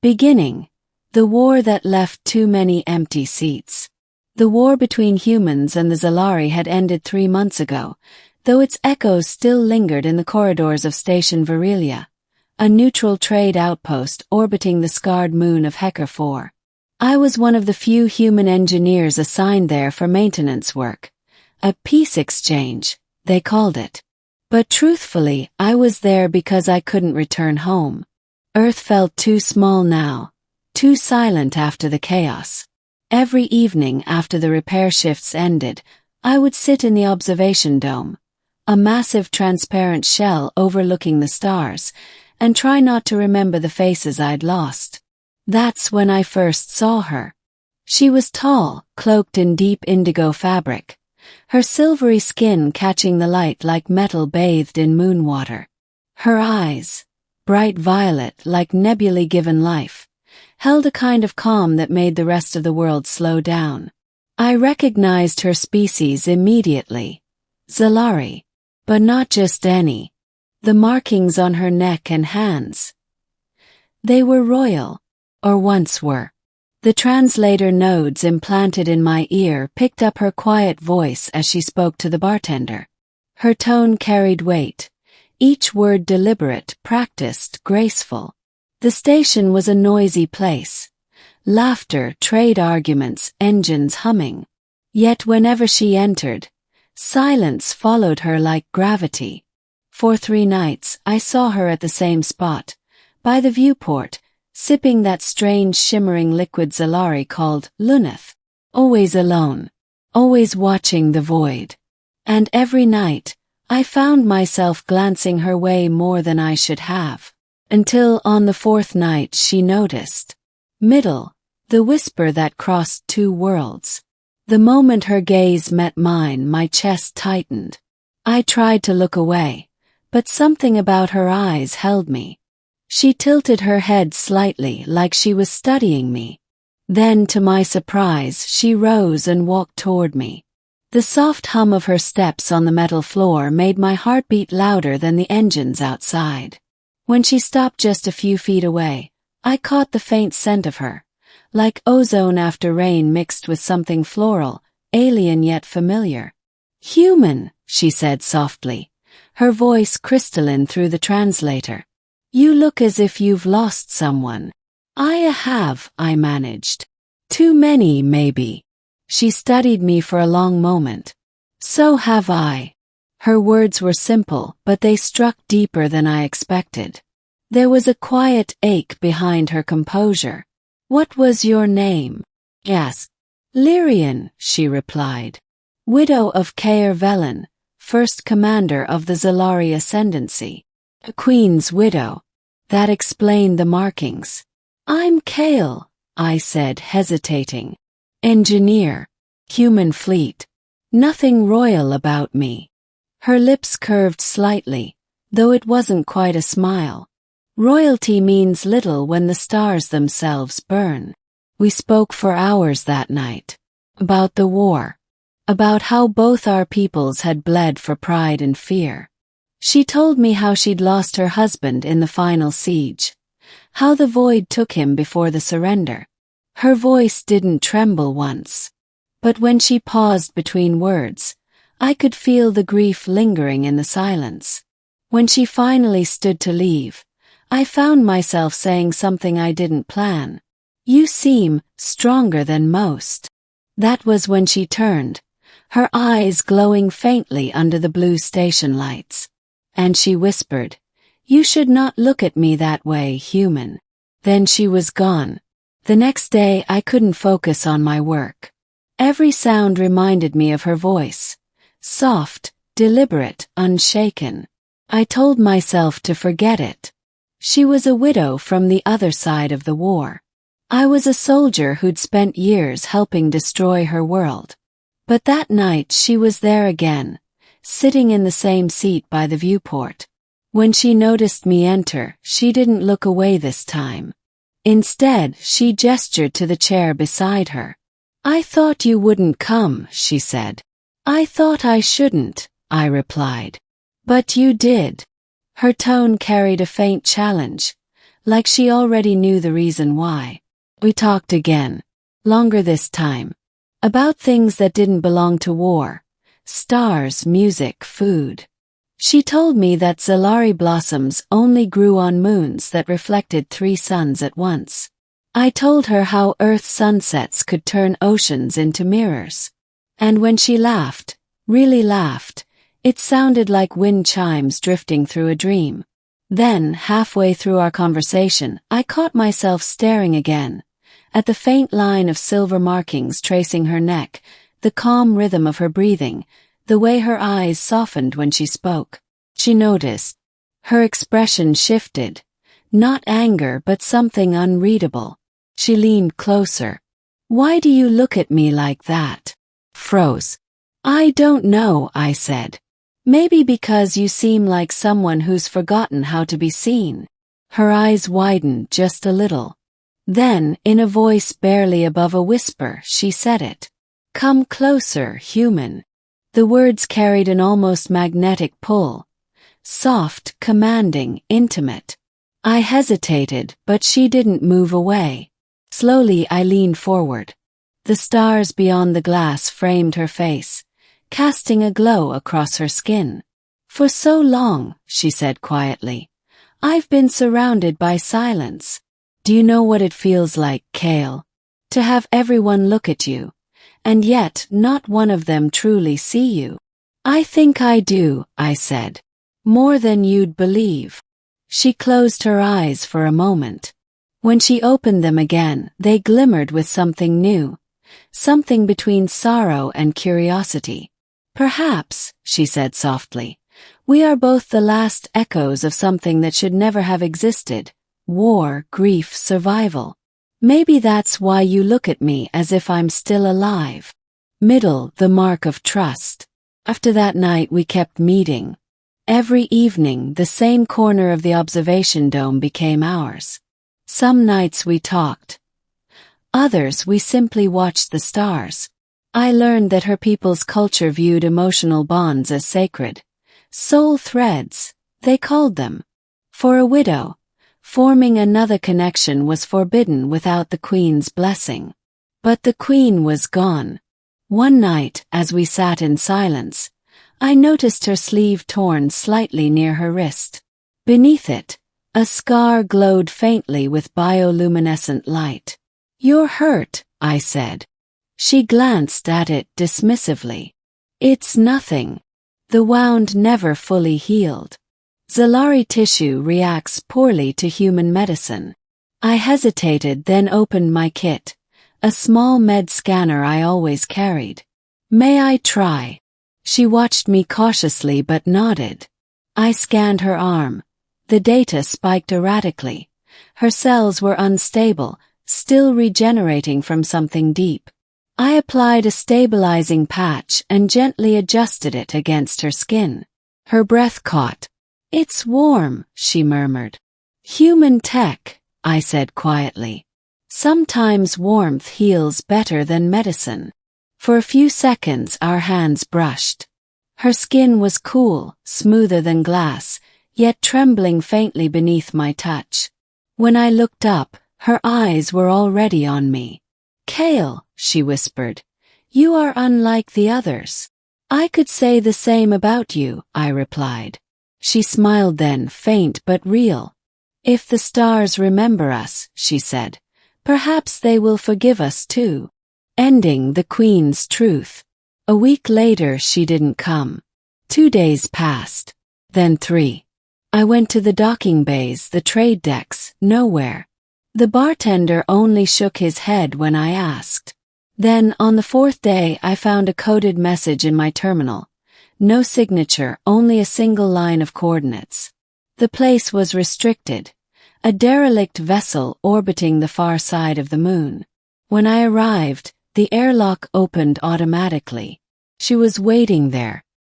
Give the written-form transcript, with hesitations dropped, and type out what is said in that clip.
Beginning. The war that left too many empty seats. The war between humans and the Zalari had ended 3 months ago, though its echoes still lingered in the corridors of Station Virelia, a neutral trade outpost orbiting the scarred moon of Hecker 4. I was one of the few human engineers assigned there for maintenance work. A peace exchange, they called it. But truthfully, I was there because I couldn't return home. Earth felt too small now, too silent after the chaos. Every evening after the repair shifts ended, I would sit in the observation dome, a massive transparent shell overlooking the stars, and try not to remember the faces I'd lost. That's when I first saw her. She was tall, cloaked in deep indigo fabric, her silvery skin catching the light like metal bathed in moon water. Her eyes, bright violet like nebulae given life, held a kind of calm that made the rest of the world slow down. I recognized her species immediately. Zalari. But not just any. The markings on her neck and hands. They were royal. Or once were. The translator nodes implanted in my ear picked up her quiet voice as she spoke to the bartender. Her tone carried weight, each word deliberate, practiced, graceful. The station was a noisy place. Laughter, trade arguments, engines humming. Yet whenever she entered, silence followed her like gravity. For 3 nights, I saw her at the same spot, by the viewport, sipping that strange shimmering liquid Zalari called Luneth. Always alone. Always watching the void. And every night, I found myself glancing her way more than I should have. Until on the 4th night she noticed. Middle. The whisper that crossed 2 worlds. The moment her gaze met mine, my chest tightened. I tried to look away, but something about her eyes held me. She tilted her head slightly like she was studying me. Then, to my surprise, she rose and walked toward me. The soft hum of her steps on the metal floor made my heart beat louder than the engines outside. When she stopped just a few feet away, I caught the faint scent of her, like ozone after rain mixed with something floral, alien yet familiar. "Human," she said softly, her voice crystalline through the translator. "You look as if you've lost someone." "I have," I managed. "Too many, maybe." She studied me for a long moment. "So have I." Her words were simple, but they struck deeper than I expected. There was a quiet ache behind her composure. "What was your name?" "Yes." "Lyrian," she replied. "Widow of Caer Velen, first commander of the Zalari Ascendancy. A queen's widow." That explained the markings. "I'm Kale," I said, hesitating. "Engineer. Human fleet. Nothing royal about me." Her lips curved slightly, though it wasn't quite a smile. Royalty means little when the stars themselves burn. We spoke for hours that night. About the war. About how both our peoples had bled for pride and fear. She told me how she'd lost her husband in the final siege. How the void took him before the surrender. Her voice didn't tremble once. But when she paused between words, I could feel the grief lingering in the silence. When she finally stood to leave, I found myself saying something I didn't plan. "You seem stronger than most." That was when she turned, her eyes glowing faintly under the blue station lights. And she whispered, "You should not look at me that way, human." Then she was gone. The next day I couldn't focus on my work. Every sound reminded me of her voice. Soft, deliberate, unshaken. I told myself to forget it. She was a widow from the other side of the war. I was a soldier who'd spent years helping destroy her world. But that night she was there again, sitting in the same seat by the viewport. When she noticed me enter, she didn't look away this time. Instead, she gestured to the chair beside her. "I thought you wouldn't come," she said. "I thought I shouldn't," I replied. "But you did." Her tone carried a faint challenge, like she already knew the reason why. We talked again. Longer this time. About things that didn't belong to war. Stars, music, food. She told me that Zalari blossoms only grew on moons that reflected 3 suns at once. I told her how Earth's sunsets could turn oceans into mirrors. And when she laughed, really laughed, it sounded like wind chimes drifting through a dream. Then, halfway through our conversation, I caught myself staring again, at the faint line of silver markings tracing her neck, the calm rhythm of her breathing, the way her eyes softened when she spoke. She noticed. Her expression shifted. Not anger but something unreadable. She leaned closer. "Why do you look at me like that?" Froze. "I don't know," I said. "Maybe because you seem like someone who's forgotten how to be seen." Her eyes widened just a little. Then, in a voice barely above a whisper, she said it. "Come closer, human." The words carried an almost magnetic pull. Soft, commanding, intimate. I hesitated, but she didn't move away. Slowly I leaned forward. The stars beyond the glass framed her face, casting a glow across her skin. "For so long," she said quietly, "I've been surrounded by silence. Do you know what it feels like, Kale? To have everyone look at you, and yet not one of them truly see you." "I think I do," I said. "More than you'd believe." She closed her eyes for a moment. When she opened them again, they glimmered with something new, something between sorrow and curiosity. "Perhaps," she said softly, "we are both the last echoes of something that should never have existed. War, grief, survival. Maybe that's why you look at me as if I'm still alive." Middle, the mark of trust. After that night we kept meeting. Every evening the same corner of the observation dome became ours. Some nights we talked. Others we simply watched the stars. I learned that her people's culture viewed emotional bonds as sacred. Soul threads, they called them. For a widow, forming another connection was forbidden without the queen's blessing. But the queen was gone. One night, as we sat in silence, I noticed her sleeve torn slightly near her wrist. Beneath it, a scar glowed faintly with bioluminescent light. "You're hurt," I said. She glanced at it dismissively. "It's nothing. The wound never fully healed. Zalari tissue reacts poorly to human medicine." I hesitated, then opened my kit, a small med scanner I always carried. "May I try?" She watched me cautiously but nodded. I scanned her arm. The data spiked erratically. Her cells were unstable, still regenerating from something deep. I applied a stabilizing patch and gently adjusted it against her skin. Her breath caught. "It's warm," she murmured. "Human tech," I said quietly. "Sometimes warmth heals better than medicine." For a few seconds our hands brushed. Her skin was cool, smoother than glass, yet trembling faintly beneath my touch. When I looked up, her eyes were already on me. "Kale," she whispered, "you are unlike the others." "I could say the same about you," I replied. She smiled then, faint but real. "If the stars remember us," she said, "perhaps they will forgive us too." Ending the Queen's truth. A week later she didn't come. 2 days passed. Then 3. I went to the docking bays, the trade decks, nowhere. The bartender only shook his head when I asked. Then, on the 4th day, I found a coded message in my terminal. No signature, only a single line of coordinates. The place was restricted. A derelict vessel orbiting the far side of the moon. When I arrived, the airlock opened automatically. She was waiting there,